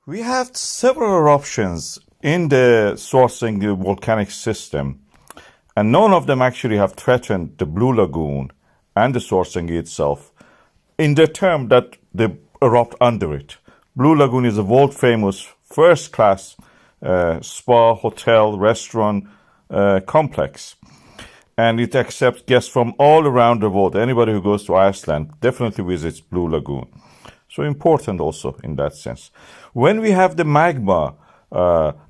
We have several eruptions in the Svartsengi volcanic system, and none of them actually have threatened the Blue Lagoon and the Svartsengi itself in the term that they erupt under it. Blue Lagoon is a world-famous first-class spa, hotel, restaurant complex, and it accepts guests from all around the world. Anybody who goes to Iceland definitely visits Blue Lagoon. So important also in that sense. When we have the magma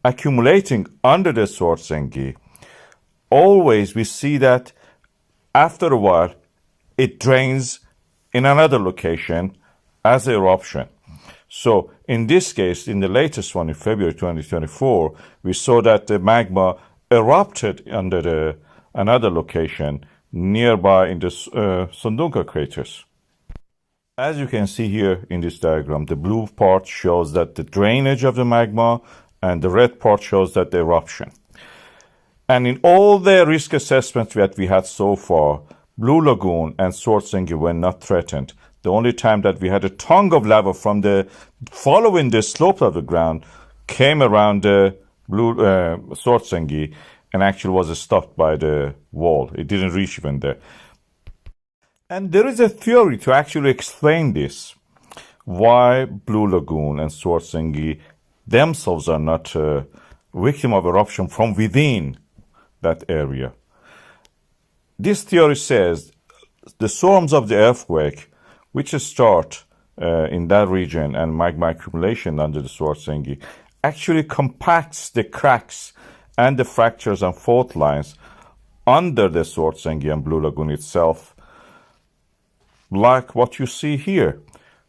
accumulating under the Svartsengi, always we see that after a while it drains in another location as an eruption. So in this case, in the latest one in February 2024, we saw that the magma erupted under another location nearby in the Sundunga craters. As you can see here in this diagram, the blue part shows that the drainage of the magma and the red part shows that the eruption. And in all the risk assessments that we had so far, Blue Lagoon and Svartsengi were not threatened. The only time that we had a tongue of lava from following the slope of the ground came around the Svartsengi and actually was stopped by the wall. It didn't reach even there. And there is a theory to actually explain this, why Blue Lagoon and Svartsengi themselves are not a victim of eruption from within that area. This theory says the storms of the earthquake, which start in that region and magma accumulation under the Svartsengi, actually compacts the cracks and the fractures and fault lines under the Svartsengi and Blue Lagoon itself, like what you see here.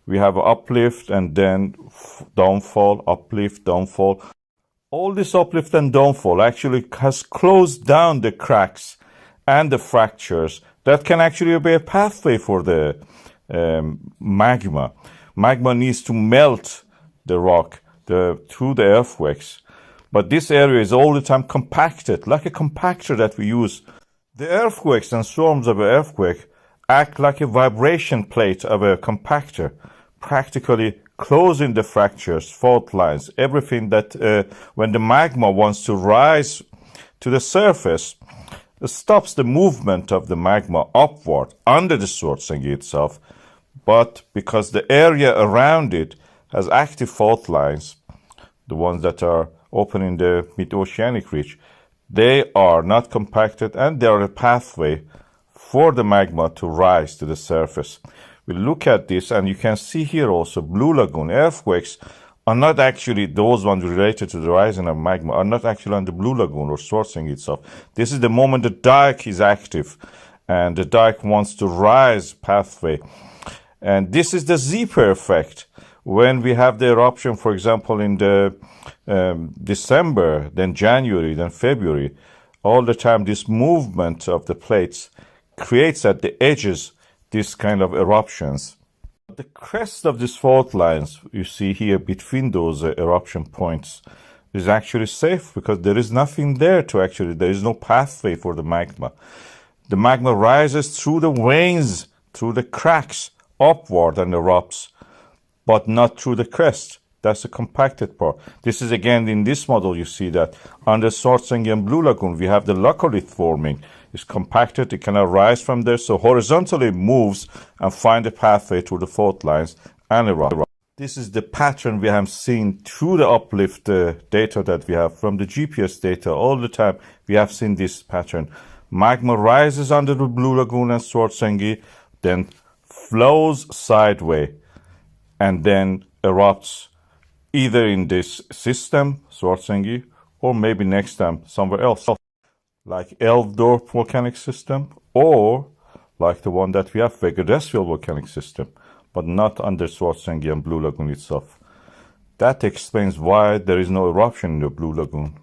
We have uplift and then downfall, uplift, downfall. All this uplift and downfall actually has closed down the cracks and the fractures that can actually be a pathway for the magma. Magma needs to melt the rock through the earthquakes. But this area is all the time compacted, like a compactor that we use. The earthquakes and storms of an earthquake act like a vibration plate of a compactor, practically closing the fractures, fault lines, everything that when the magma wants to rise to the surface, stops the movement of the magma upward under the Svartsengi itself. But because the area around it has active fault lines, the ones that are open in the mid-oceanic ridge, they are not compacted and they are a pathway for the magma to rise to the surface. We look at this and you can see here also Blue Lagoon earthquakes are not actually, those ones related to the rising of magma are not actually on the Blue Lagoon or Svartsengi itself. This is the moment the dike is active and the dike wants to rise pathway. And this is the zipper effect. When we have the eruption, for example, in the December, then January, then February, all the time this movement of the plates creates at the edges this kind of eruptions. The crest of these fault lines you see here between those eruption points is actually safe because there is nothing there there is no pathway for the magma. The magma rises through the veins, through the cracks, upward and erupts, but not through the crest. That's the compacted part. This is again in this model you see that under Svartsengi and Blue Lagoon we have the laccolith forming. It's compacted, it cannot rise from there, so horizontally it moves and find a pathway through the fault lines and erupt. This is the pattern we have seen through the uplift data that we have from the GPS data. All the time we have seen this pattern. Magma rises under the Blue Lagoon and Svartsengi, then flows sideways and then erupts either in this system, Svartsengi, or maybe next time somewhere else, like Eldorf volcanic system, or like the one that we have, Vegadesviel volcanic system, but not under Svartsengi and Blue Lagoon itself. That explains why there is no eruption in the Blue Lagoon.